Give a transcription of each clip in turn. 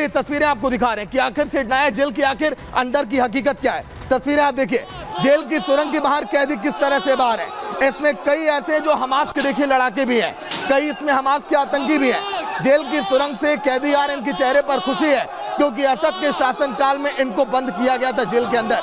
ये तस्वीरें आपको दिखा रहे हैं कि आखिर सेठनाया जेल की आखिर अंदर की हकीकत क्या है। तस्वीरें आप देखिए, जेल की सुरंग के बाहर कैदी किस तरह से बाहर है। इसमें कई ऐसे जो हमास के देखिए लड़ाके भी हैं, कई इसमें हमास के आतंकी भी हैं। जेल की सुरंग से कैदी आ रहे, इनके चेहरे पर खुशी है क्योंकि असद के शासनकाल में इनको बंद किया गया था जेल के अंदर।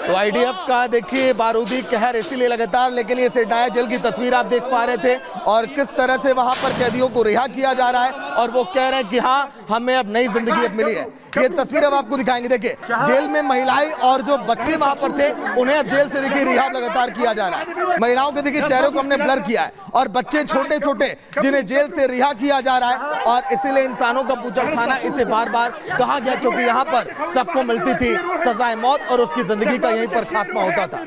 तो आईडीएफ का देखिए बारूदी कहर इसीलिए लगातार, लेकिन ये सेठनाया जेल की तस्वीर आप देख पा रहे थे और किस तरह से वहां पर कैदियों को रिहा किया जा रहा है और वो कह रहे हैं कि हाँ हमें अब नई जिंदगी अब मिली है। ये तस्वीर अब आपको दिखाएंगे। देखिए जेल में महिलाएं और जो बच्चे वहां पर थे उन्हें अब जेल से देखिए रिहा लगातार किया जा रहा है। महिलाओं के देखिए चेहरों को हमने ब्लर किया है और बच्चे छोटे छोटे जिन्हें जेल से रिहा किया जा रहा है और इसीलिए इंसानों का बूचड़ खाना इसे बार बार कहा गया क्योंकि यहाँ पर सबको मिलती थी सजाए मौत और उसकी जिंदगी का यहीं पर खात्मा होता था।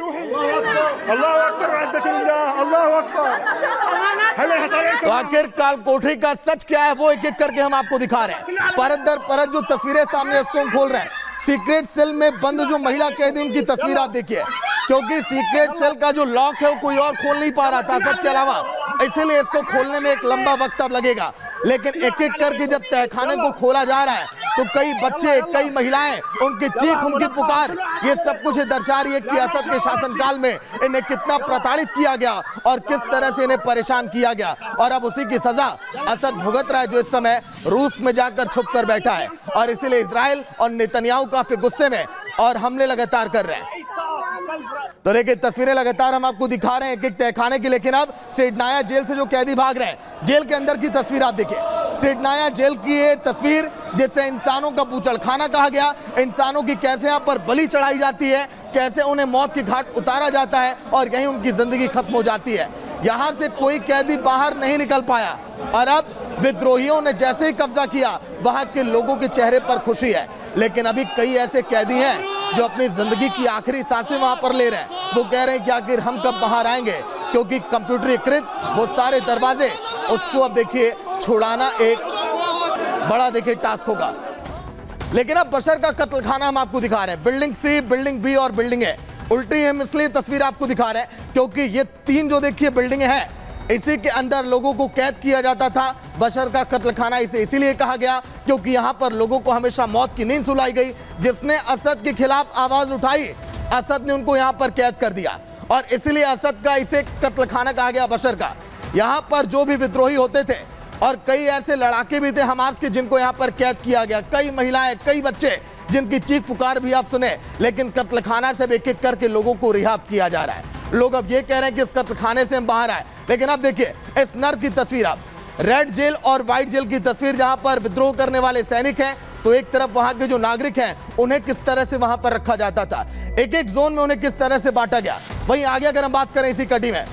तो आखिर काल कोठरी का सच क्या है वो एक एक करके हम आपको दिखा रहे हैं। परत दर परत जो तस्वीरें सामने उसको हम खोल रहे हैं। सीक्रेट सेल में बंद जो महिला कैदी उनकी तस्वीर आप देखिए, क्योंकि सीक्रेट सेल का जो लॉक है वो कोई और खोल नहीं पा रहा था असद के अलावा, इसीलिए इसको खोलने में एक लंबा वक्त अब लगेगा। लेकिन एक एक करके जब तहखाने को खोला जा रहा है तो कई बच्चे, कई महिलाएं, उनकी चीख, उनकी पुकार, ये सब कुछ दर्शा रही है कि असद के शासनकाल में इन्हें कितना प्रताड़ित किया गया और किस तरह से इन्हें परेशान किया गया और अब उसी की सजा असद भुगत रहा है जो इस समय रूस में जाकर छुप कर बैठा है और इसीलिए इजराइल और नेतन्याहू काफी गुस्से में और हमले लगातार कर रहे हैं। तो देखिए तस्वीरें लगातार हम आपको दिखा रहे हैं एक एक तहखाने की। लेकिन अब सेठनाया जेल से जो कैदी भाग रहे हैं, जेल के अंदर की तस्वीर आप देखिए। सेठनाया जेल की ये तस्वीर जिसे इंसानों का बूचड़ खाना कहा गया, इंसानों की कैसे यहाँ पर बलि चढ़ाई जाती है, कैसे उन्हें मौत की घाट उतारा जाता है और यहीं उनकी जिंदगी खत्म हो जाती है। यहाँ से कोई कैदी बाहर नहीं निकल पाया और अब विद्रोहियों ने जैसे ही कब्जा किया वहां के लोगों के चेहरे पर खुशी है। लेकिन अभी कई ऐसे कैदी हैं जो अपनी जिंदगी की आखिरी सांसें वहां पर ले रहे हैं। वो कह रहे हैं कि आखिर हम कब बाहर आएंगे, क्योंकि कंप्यूटरीकृत वो सारे दरवाजे उसको अब देखिए छुड़ाना एक बड़ा देखिए टास्क होगा। लेकिन अब बशर का कत्लखाना हम आपको दिखा रहे हैं। बिल्डिंग सी, बिल्डिंग बी और बिल्डिंग ए उल्टी हम इसलिए तस्वीर आपको दिखा रहे हैं क्योंकि ये तीन जो देखिए बिल्डिंगें हैं इसी के अंदर लोगों को कैद किया जाता था। बशर का कत्लखाना इसे इसीलिए कहा गया क्योंकि यहाँ पर लोगों को हमेशा मौत की नींद सुलाई गई। जिसने असद के खिलाफ आवाज उठाई, असद ने उनको यहाँ पर कैद कर दिया और इसीलिए असद का इसे कत्लखाना कहा गया बशर का। यहाँ पर जो भी विद्रोही होते थे और कई ऐसे लड़ाके भी थे हमास के जिनको यहाँ पर कैद किया गया, कई महिलाएं, कई बच्चे जिनकी चीख पुकार भी आप सुने। लेकिन कत्लखाना से एक एक करके लोगों को रिहा किया जा रहा है। लोग अब ये कह रहे हैं कि इस कत्लखाने से हम बाहर आए। लेकिन अब देखिए इस नर की तस्वीर, आप रेड जेल और व्हाइट जेल की तस्वीर, जहां पर विद्रोह करने वाले सैनिक हैं तो एक तरफ वहां के जो नागरिक हैं उन्हें किस तरह से वहां पर रखा जाता था, एक एक जोन में उन्हें किस तरह से बांटा गया। वहीं आगे अगर हम बात करें इसी कड़ी में,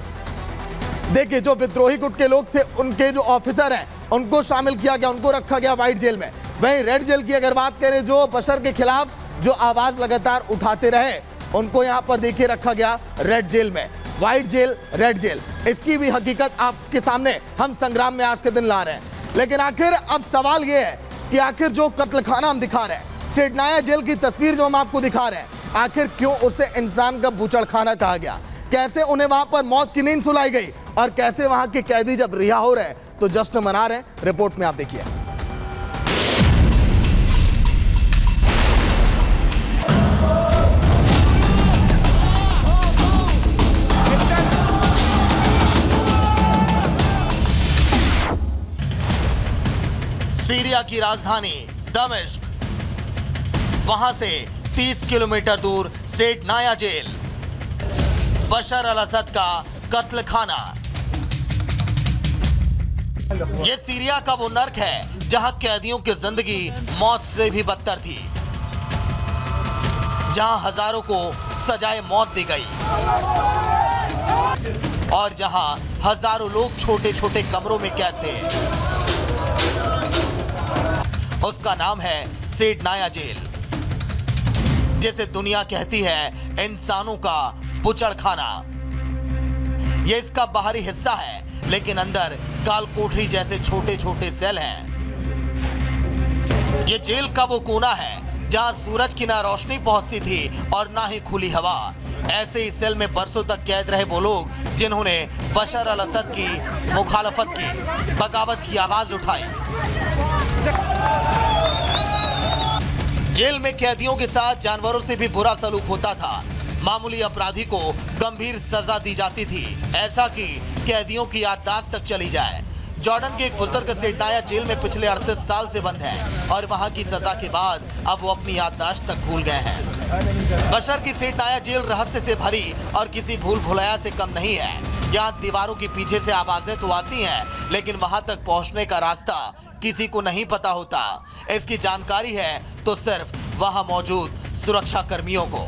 देखिए जो विद्रोही गुट के लोग थे उनके जो ऑफिसर हैं उनको शामिल किया गया, उनको रखा गया व्हाइट जेल में। वहीं रेड जेल की अगर बात करें, जो बशर के खिलाफ जो आवाज लगातार उठाते रहे उनको यहाँ पर देखिए रखा गया रेड जेल में। व्हाइट जेल, रेड जेल, इसकी भी हकीकत आपके सामने हम संग्राम में आज के दिन ला रहे हैं। लेकिन आखिर अब सवाल ये है कि आखिर जो कत्लखाना हम दिखा रहे हैं, सेठनाया जेल की तस्वीर जो हम आपको दिखा रहे हैं, आखिर क्यों उसे इंसान का बूचड़ खाना कहा गया, कैसे उन्हें वहां पर मौत की नींद सुलाई गई और कैसे वहां के कैदी जब रिहा हो रहे हैं तो जश्न मना रहे हैं। रिपोर्ट में आप देखिए। सीरिया की राजधानी दमिश्क, वहां से 30 किलोमीटर दूर सेठनाया जेल, बशर अल असद का कत्लखाना। यह सीरिया का वो नर्क है जहां कैदियों की जिंदगी मौत से भी बदतर थी, जहां हजारों को सजाए मौत दी गई और जहां हजारों लोग छोटे छोटे कमरों में कैद थे। उसका नाम है सेठनाया जेल, जिसे दुनिया कहती है इंसानों का बूचड़खाना। यह इसका बाहरी हिस्सा है, लेकिन अंदर काल कोठरी जैसे छोटे छोटे सेल हैं। यह जेल का वो कोना है जहां सूरज की ना रोशनी पहुंचती थी और ना ही खुली हवा। ऐसे ही सेल में बरसों तक कैद रहे वो लोग जिन्होंने बशर अल असद की मुखालफत की, बगावत की आवाज उठाई। जेल में कैदियों के साथ जानवरों से भी बुरा सलूक होता था। मामूली अपराधी को गंभीर सजा दी जाती थी, ऐसा कि कैदियों की याददाश्त तक चली जाए। जॉर्डन के एक बुजुर्ग सेठनाया जेल में पिछले 38 साल से बंद हैं और वहां की सजा के बाद अब वो अपनी याददाश्त तक भूल गए हैं। बशर की सेठनाया जेल रहस्य से भरी और किसी भूल भुलैया से कम नहीं है। यहाँ दीवारों के पीछे से आवाजें तो आती हैं, लेकिन वहां तक पहुंचने का रास्ता किसी को नहीं पता होता। इसकी जानकारी है तो सिर्फ वहां मौजूद सुरक्षा कर्मियों को।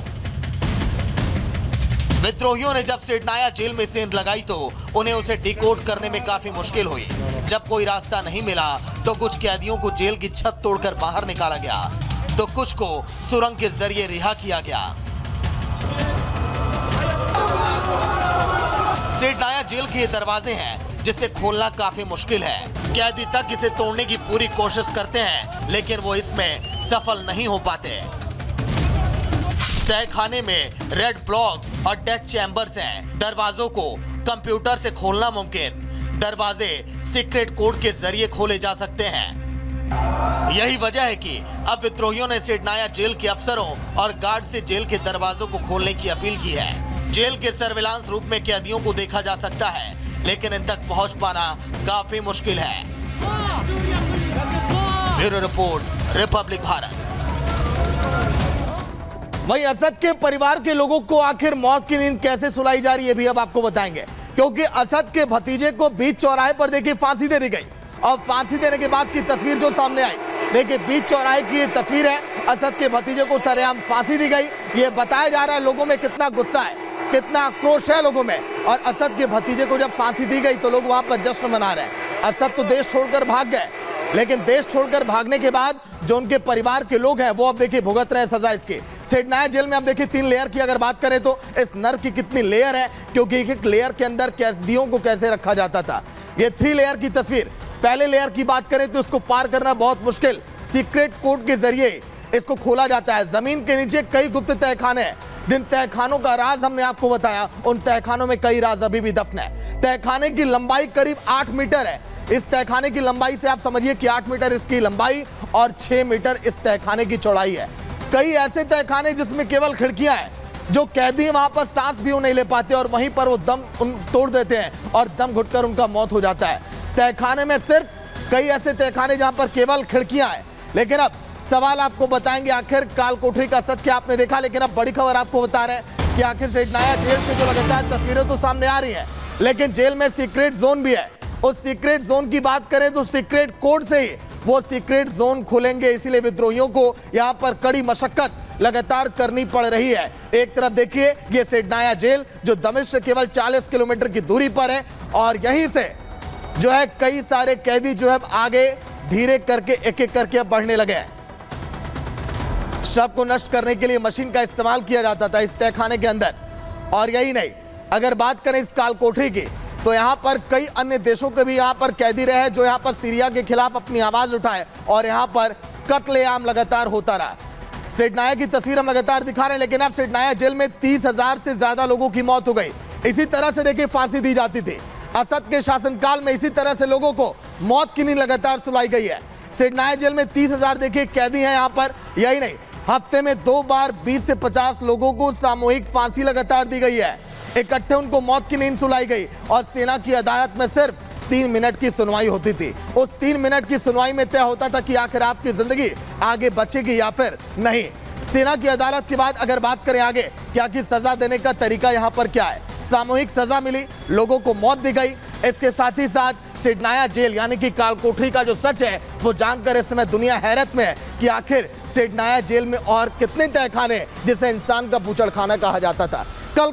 विद्रोहियों ने जब सेठनाया जेल में सेंध लगाई तो उन्हें उसे डिकोड करने में काफी मुश्किल हुई। जब कोई रास्ता नहीं मिला तो कुछ कैदियों को जेल की छत तोड़कर बाहर निकाला गया, तो कुछ को सुरंग के जरिए रिहा किया गया। सेठनाया जेल के ये दरवाजे हैं जिसे खोलना काफी मुश्किल है। कैदी तक इसे तोड़ने की पूरी कोशिश करते हैं, लेकिन वो इसमें सफल नहीं हो पाते। तहखाने में रेड ब्लॉक और डेथ चैम्बर्स हैं। दरवाजों को कंप्यूटर से खोलना मुमकिन। दरवाजे सीक्रेट कोड के जरिए खोले जा सकते हैं। यही वजह है कि अब विद्रोहियों ने सेठनाया जेल के अफसरों और गार्ड से जेल के दरवाजों को खोलने की अपील की है। जेल के सर्विलांस रूप में कैदियों को देखा जा सकता है, लेकिन इन तक पहुंच पाना काफी मुश्किल है। Bureau report, Republic Bharat. वहीं असद के परिवार के लोगों को आखिर मौत की नींद कैसे सुलाई जा रही है भी अब आपको बताएंगे, क्योंकि असद के भतीजे को बीच चौराहे पर देखिए फांसी दे दी गई और फांसी देने के बाद की तस्वीर जो सामने आई, देखिए बीच चौराहे की ये तस्वीर है। असद के भतीजे को सरेआम फांसी दी गई। ये बताया जा रहा है लोगों में कितना गुस्सा है, कितना आक्रोश है लोगों में। और असद के भतीजे को जब फांसी दी गई तो लोग वहां पर जश्न मना रहे हैं। असद तो देश छोड़कर भाग गए, लेकिन देश छोड़कर भागने के बाद जो उनके परिवार के लोग हैं वो अब देखिए भुगत रहे हैं सजा इसकी। सेठनाया जेल में अब देखिए 3 लेयर की अगर बात करें तो इस नर की कितनी लेयर है, क्योंकि एक लेयर के अंदर कैदियों को कैसे रखा जाता था। ये 3 लेयर की तस्वीर। पहले लेयर की बात करें तो इसको पार करना बहुत मुश्किल। सीक्रेट कोड के जरिए इसको खोला जाता है। जमीन के नीचे कई गुप्त तहखाने हैं। जिन तहखानों का राज हमने आपको बताया, उन तहखानों में कई राज अभी भी दफन है। तहखाने की लंबाई करीब 8 मीटर है। इस तहखाने की लंबाई से आप समझिए कि 8 मीटर इसकी लंबाई और 6 मीटर इस तहखाने की चौड़ाई है। कई ऐसे तहखाने जिसमें केवल खिड़कियां हैं, जो कैदी वहां पर सांस भी नहीं ले पाते और वहीं पर वो दम तोड़ देते हैं और दम घुटकर उनका मौत हो जाता है। तहखाने में सिर्फ कई ऐसे तहखाने जहां पर केवल खिड़कियां हैं। लेकिन अब सवाल आपको बताएंगे आखिर काल कोठरी का सच क्या आपने देखा। लेकिन अब बड़ी खबर आपको बता रहे हैं कि आखिर सेठनाया जेल से जो लगातार तस्वीरें तो सामने आ रही हैं, लेकिन जेल में सीक्रेट जोन भी है। उस सीक्रेट जोन की बात करें तो सीक्रेट कोड से ही वो सीक्रेट जोन खुलेंगे। इसीलिए विद्रोहियों को यहां पर कड़ी मशक्कत लगातार करनी पड़ रही है। एक तरफ देखिए ये सेठनाया जेल जो दमिश्क से केवल 40 किलोमीटर की दूरी पर है और यहीं से जो है कई सारे कैदी जो है आगे धीरे करके एक एक करके अब बढ़ने लगे हैं। शव को नष्ट करने के लिए मशीन का इस्तेमाल किया जाता था इस तहखाने के अंदर। और यही नहीं, अगर बात करें इस काल कोठरी की तो यहाँ पर कई अन्य देशों के भी यहाँ पर कैदी रहे जो यहाँ पर सीरिया के खिलाफ अपनी आवाज उठाए और यहाँ पर कत्लेआम लगातार होता रहा। सेठनाया की तस्वीर हम लगातार दिखा रहे हैं, लेकिन अब सेठनाया जेल में 30,000 से ज्यादा लोगों की मौत हो गई। इसी तरह से देखिए फांसी दी जाती थी। असद के शासनकाल में इसी तरह से लोगों को मौत की नींद लगातार सुलाई गई है। सेठनाया जेल में 30,000 देखिए कैदी हैं यहाँ पर। यही नहीं, हफ्ते में 2 बार 20 से 50 लोगों को सामूहिक फांसी लगातार दी गई है। इकट्ठे उनको मौत की नींद सुलाई गई और सेना की अदालत में सिर्फ 3 मिनट की सुनवाई होती थी। उस 3 मिनट की सुनवाई में तय होता था कि आखिर आपकी जिंदगी आगे बचेगी या फिर नहीं। सेना की अदालत के बाद अगर बात करें आगे कि आखिर सजा देने का तरीका यहाँ पर क्या है, सामूहिक सजा मिली, लोगों को मौत दी गई। इसके साथ ही साथ सेठनाया जेल यानी कि काल कोठरी का जो सच है वो जानकर इस समय दुनिया हैरत में है कि आखिर सेठनाया जेल में और कितने तहखाने जिसे इंसान का बूचड़खाना कहा जाता था।